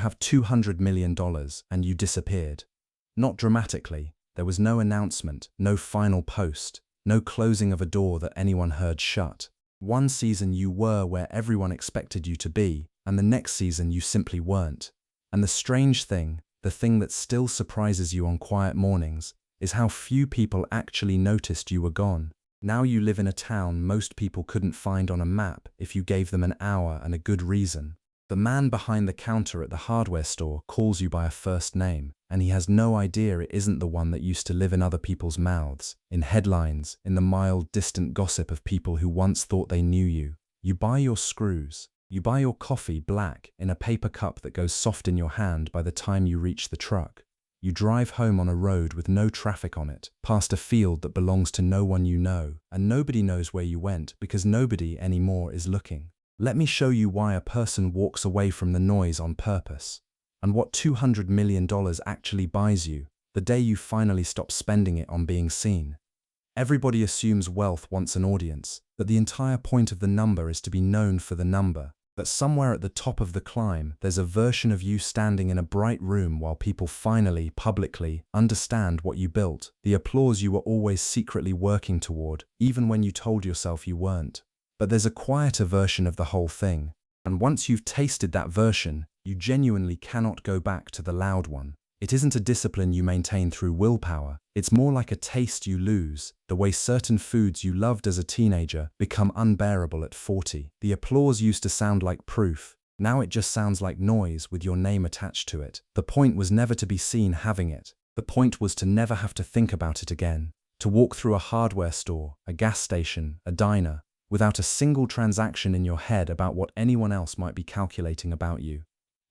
have $200 million and you disappeared. Not dramatically. There was no announcement, no final post, no closing of a door that anyone heard shut. One season you were where everyone expected you to be, and the next season you simply weren't. And the strange thing, the thing that still surprises you on quiet mornings, is how few people actually noticed you were gone. Now you live in a town most people couldn't find on a map if you gave them an hour and a good reason. The man behind the counter at the hardware store calls you by a first name, and he has no idea it isn't the one that used to live in other people's mouths, in headlines, in the mild, distant gossip of people who once thought they knew you. You buy your screws. You buy your coffee black in a paper cup that goes soft in your hand by the time you reach the truck. You drive home on a road with no traffic on it, past a field that belongs to no one you know, and nobody knows where you went because nobody anymore is looking. Let me show you why a person walks away from the noise on purpose, and what $200 million actually buys you the day you finally stop spending it on being seen. Everybody assumes wealth wants an audience, that the entire point of the number is to be known for the number, that somewhere at the top of the climb there's a version of you standing in a bright room while people finally, publicly, understand what you built, the applause you were always secretly working toward, even when you told yourself you weren't. But there's a quieter version of the whole thing, and once you've tasted that version, you genuinely cannot go back to the loud one. It isn't a discipline you maintain through willpower, it's more like a taste you lose, the way certain foods you loved as a teenager become unbearable at 40. The applause used to sound like proof, now it just sounds like noise with your name attached to it. The point was never to be seen having it. The point was to never have to think about it again, to walk through a hardware store, a gas station, a diner, without a single transaction in your head about what anyone else might be calculating about you.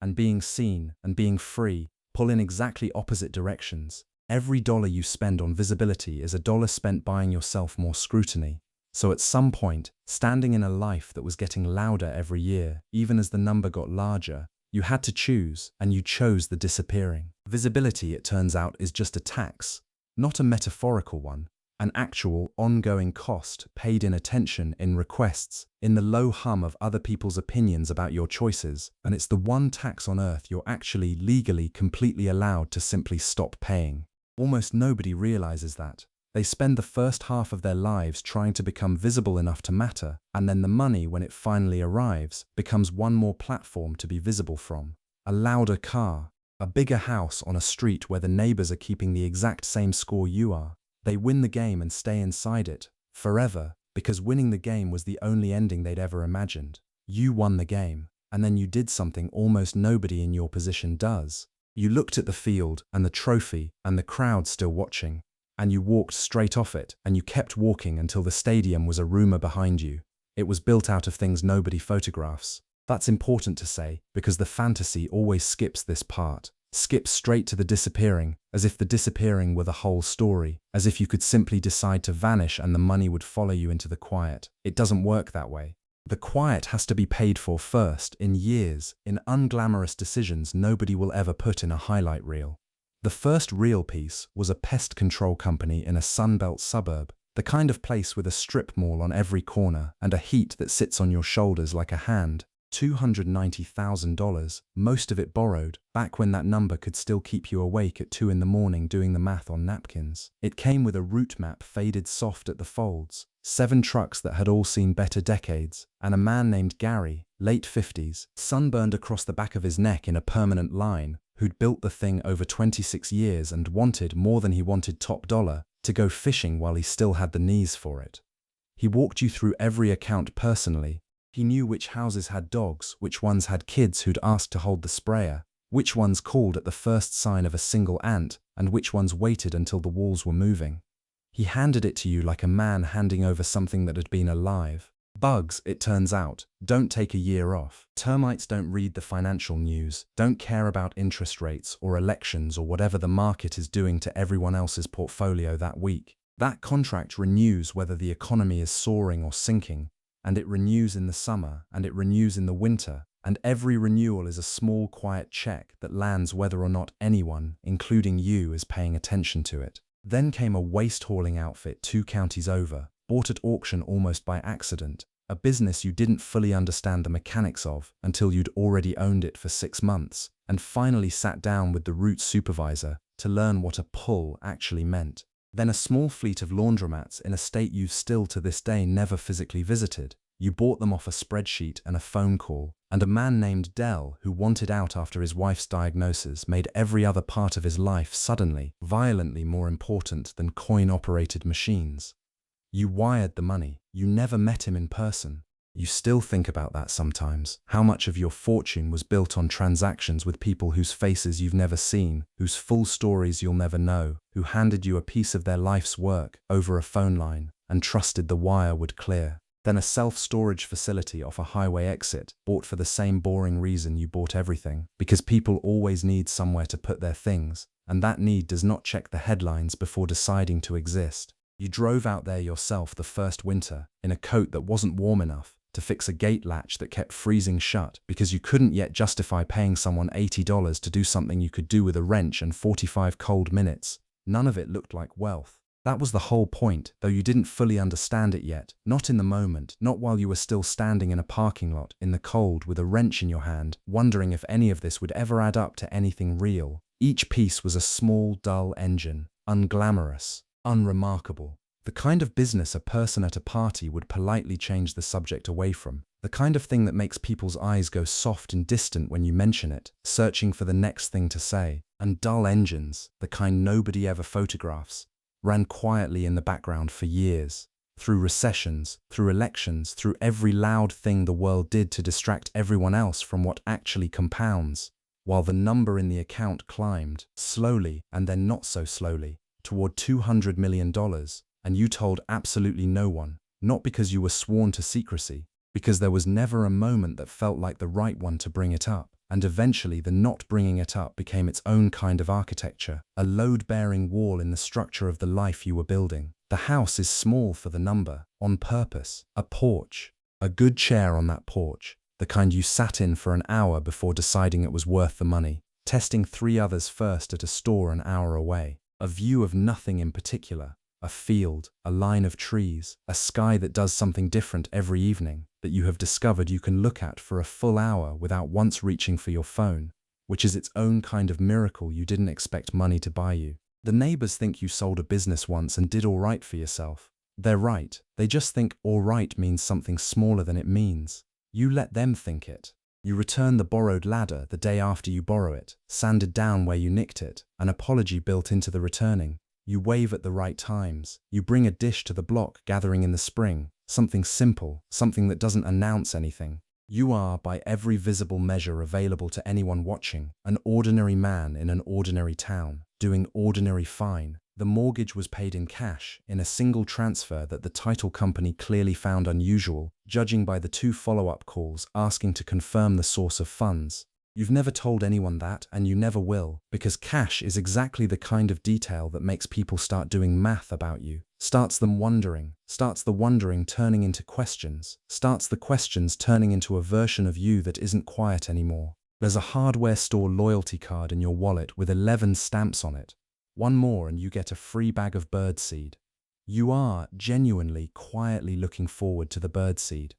And being seen, and being free, pull in exactly opposite directions. Every dollar you spend on visibility is a dollar spent buying yourself more scrutiny. So at some point, standing in a life that was getting louder every year, even as the number got larger, you had to choose, and you chose the disappearing. Visibility, it turns out, is just a tax, not a metaphorical one, an actual, ongoing cost paid in attention, in requests, in the low hum of other people's opinions about your choices, and it's the one tax on earth you're actually legally completely allowed to simply stop paying. Almost nobody realizes that. They spend the first half of their lives trying to become visible enough to matter, and then the money, when it finally arrives, becomes one more platform to be visible from. A louder car, a bigger house on a street where the neighbors are keeping the exact same score you are. They win the game and stay inside it, forever, because winning the game was the only ending they'd ever imagined. You won the game, and then you did something almost nobody in your position does. You looked at the field, and the trophy, and the crowd still watching, and you walked straight off it, and you kept walking until the stadium was a rumor behind you. It was built out of things nobody photographs. That's important to say, because the fantasy always skips this part. Skips straight to the disappearing, as if the disappearing were the whole story, as if you could simply decide to vanish and the money would follow you into the quiet. It doesn't work that way. The quiet has to be paid for first, in years, in unglamorous decisions nobody will ever put in a highlight reel. The first real piece was a pest control company in a Sunbelt suburb, the kind of place with a strip mall on every corner and a heat that sits on your shoulders like a hand. $290,000, most of it borrowed, back when that number could still keep you awake at 2 in the morning doing the math on napkins. It came with a route map faded soft at the folds, 7 trucks that had all seen better decades, and a man named Gary, late 50s, sunburned across the back of his neck in a permanent line, who'd built the thing over 26 years and wanted, more than he wanted top dollar, to go fishing while he still had the knees for it. He walked you through every account personally. He knew which houses had dogs, which ones had kids who'd asked to hold the sprayer, which ones called at the first sign of a single ant, and which ones waited until the walls were moving. He handed it to you like a man handing over something that had been alive. Bugs, it turns out, don't take a year off. Termites don't read the financial news, don't care about interest rates or elections or whatever the market is doing to everyone else's portfolio that week. That contract renews whether the economy is soaring or sinking, and it renews in the summer, and it renews in the winter, and every renewal is a small, quiet check that lands whether or not anyone, including you, is paying attention to it. Then came a waste-hauling outfit 2 counties over, bought at auction almost by accident, a business you didn't fully understand the mechanics of until you'd already owned it for 6 months, and finally sat down with the route supervisor to learn what a pull actually meant. Then a small fleet of laundromats in a state you've still to this day never physically visited. You bought them off a spreadsheet and a phone call, and a man named Dell, who wanted out after his wife's diagnosis, made every other part of his life suddenly, violently more important than coin-operated machines. You wired the money. You never met him in person. You still think about that sometimes, how much of your fortune was built on transactions with people whose faces you've never seen, whose full stories you'll never know, who handed you a piece of their life's work over a phone line and trusted the wire would clear. Then a self-storage facility off a highway exit, bought for the same boring reason you bought everything, because people always need somewhere to put their things, and that need does not check the headlines before deciding to exist. You drove out there yourself the first winter, in a coat that wasn't warm enough, to fix a gate latch that kept freezing shut because you couldn't yet justify paying someone $80 to do something you could do with a wrench and 45 cold minutes. None of it looked like wealth. That was the whole point, though you didn't fully understand it yet, not in the moment, not while you were still standing in a parking lot, in the cold, with a wrench in your hand, wondering if any of this would ever add up to anything real. Each piece was a small, dull engine, unglamorous, unremarkable. The kind of business a person at a party would politely change the subject away from. The kind of thing that makes people's eyes go soft and distant when you mention it, searching for the next thing to say. And dull engines, the kind nobody ever photographs, ran quietly in the background for years. Through recessions, through elections, through every loud thing the world did to distract everyone else from what actually compounds, while the number in the account climbed, slowly and then not so slowly, toward $200 million. And you told absolutely no one, not because you were sworn to secrecy, because there was never a moment that felt like the right one to bring it up. And eventually the not bringing it up became its own kind of architecture, a load-bearing wall in the structure of the life you were building. The house is small for the number, on purpose. A porch, a good chair on that porch, the kind you sat in for an hour before deciding it was worth the money, testing 3 others first at a store an hour away. A view of nothing in particular. A field, a line of trees, a sky that does something different every evening, that you have discovered you can look at for a full hour without once reaching for your phone, which is its own kind of miracle you didn't expect money to buy you. The neighbors think you sold a business once and did all right for yourself. They're right. They just think all right means something smaller than it means. You let them think it. You return the borrowed ladder the day after you borrow it, sanded down where you nicked it, an apology built into the returning. You wave at the right times. You bring a dish to the block gathering in the spring, something simple, something that doesn't announce anything. You are, by every visible measure available to anyone watching, an ordinary man in an ordinary town, doing ordinary fine. The mortgage was paid in cash, in a single transfer that the title company clearly found unusual, judging by the 2 follow-up calls asking to confirm the source of funds. You've never told anyone that, and you never will, because cash is exactly the kind of detail that makes people start doing math about you, starts them wondering, starts the wondering turning into questions, starts the questions turning into a version of you that isn't quiet anymore. There's a hardware store loyalty card in your wallet with 11 stamps on it. One more and you get a free bag of birdseed. You are genuinely, quietly looking forward to the birdseed.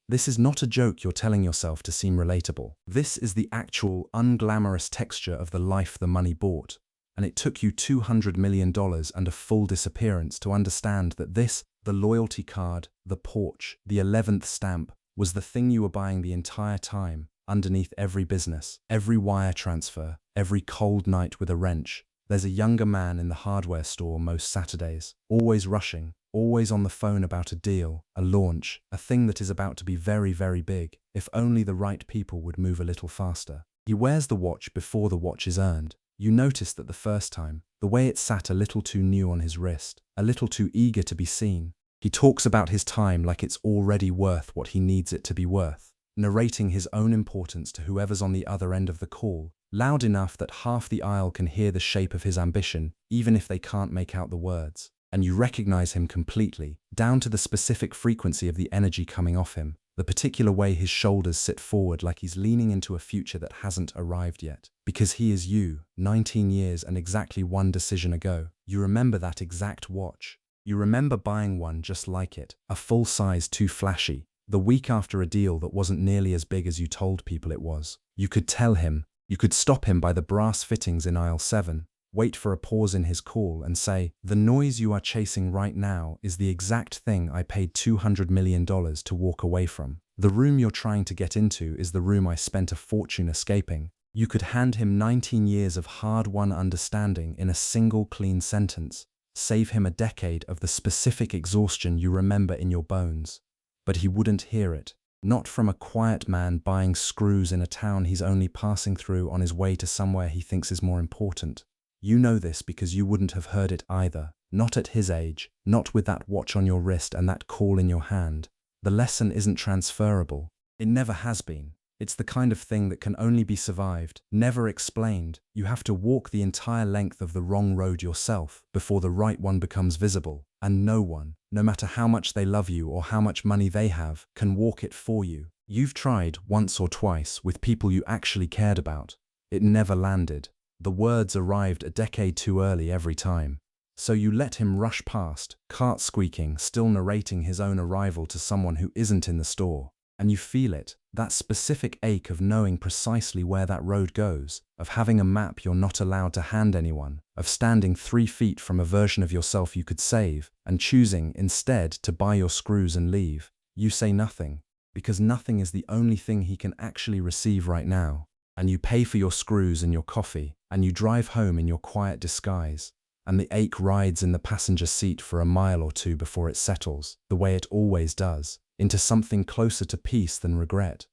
This is not a joke you're telling yourself to seem relatable. This is the actual, unglamorous texture of the life the money bought. And it took you $200 million and a full disappearance to understand that this, the loyalty card, the porch, the 11th stamp, was the thing you were buying the entire time, underneath every business, every wire transfer, every cold night with a wrench. There's a younger man in the hardware store most Saturdays, always rushing, always on the phone about a deal, a launch, a thing that is about to be very, very big, if only the right people would move a little faster. He wears the watch before the watch is earned. You noticed that the first time, the way it sat a little too new on his wrist, a little too eager to be seen. He talks about his time like it's already worth what he needs it to be worth, narrating his own importance to whoever's on the other end of the call, loud enough that half the aisle can hear the shape of his ambition, even if they can't make out the words. And you recognize him completely, down to the specific frequency of the energy coming off him, the particular way his shoulders sit forward like he's leaning into a future that hasn't arrived yet. Because he is you, 19 years and exactly 1 decision ago. You remember that exact watch. You remember buying one just like it, a full size too flashy, the week after a deal that wasn't nearly as big as you told people it was. You could tell him, You could stop him by the brass fittings in aisle 7, wait for a pause in his call and say, "The noise you are chasing right now is the exact thing I paid $200 million to walk away from. The room you're trying to get into is the room I spent a fortune escaping." You could hand him 19 years of hard-won understanding in a single clean sentence, save him a decade of the specific exhaustion you remember in your bones. But he wouldn't hear it. Not from a quiet man buying screws in a town he's only passing through on his way to somewhere he thinks is more important. You know this because you wouldn't have heard it either. Not at his age, not with that watch on your wrist and that call in your hand. The lesson isn't transferable. It never has been. It's the kind of thing that can only be survived, never explained. You have to walk the entire length of the wrong road yourself before the right one becomes visible, and no one, no matter how much they love you or how much money they have, can walk it for you. You've tried once or twice with people you actually cared about. It never landed. The words arrived a decade too early every time. So you let him rush past, cart squeaking, still narrating his own arrival to someone who isn't in the store. And you feel it, that specific ache of knowing precisely where that road goes, of having a map you're not allowed to hand anyone, of standing 3 feet from a version of yourself you could save, and choosing, instead, to buy your screws and leave. You say nothing, because nothing is the only thing he can actually receive right now. And you pay for your screws and your coffee, and you drive home in your quiet disguise. And the ache rides in the passenger seat for a mile or two before it settles, the way it always does, into something closer to peace than regret.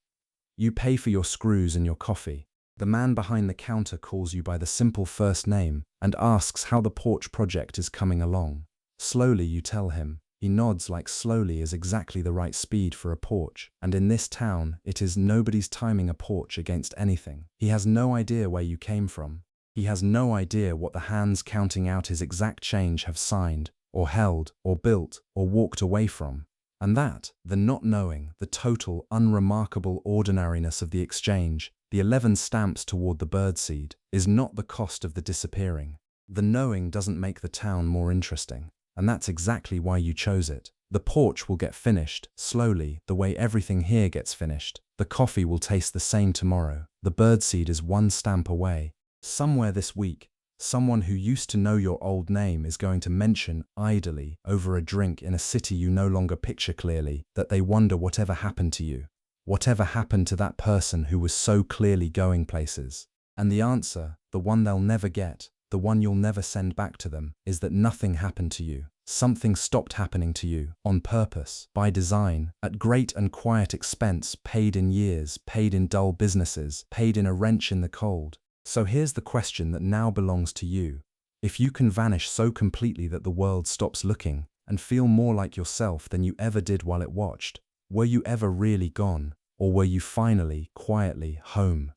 You pay for your screws and your coffee. The man behind the counter calls you by the simple first name and asks how the porch project is coming along. Slowly you tell him. He nods like slowly is exactly the right speed for a porch, and in this town, it is nobody's timing a porch against anything. He has no idea where you came from. He has no idea what the hands counting out his exact change have signed, or held, or built, or walked away from. And that, the not knowing, the total, unremarkable ordinariness of the exchange, the 11 stamps toward the birdseed, is not the cost of the disappearing. The knowing doesn't make the town more interesting, and that's exactly why you chose it. The porch will get finished, slowly, the way everything here gets finished. The coffee will taste the same tomorrow. The birdseed is 1 stamp away. Somewhere this week, someone who used to know your old name is going to mention, idly, over a drink in a city you no longer picture clearly, that they wonder whatever happened to you. Whatever happened to that person who was so clearly going places. And the answer, the one they'll never get, the one you'll never send back to them, is that nothing happened to you. Something stopped happening to you, on purpose, by design, at great and quiet expense, paid in years, paid in dull businesses, paid in a wrench in the cold. So here's the question that now belongs to you. If you can vanish so completely that the world stops looking, and feel more like yourself than you ever did while it watched, were you ever really gone, or were you finally, quietly, home?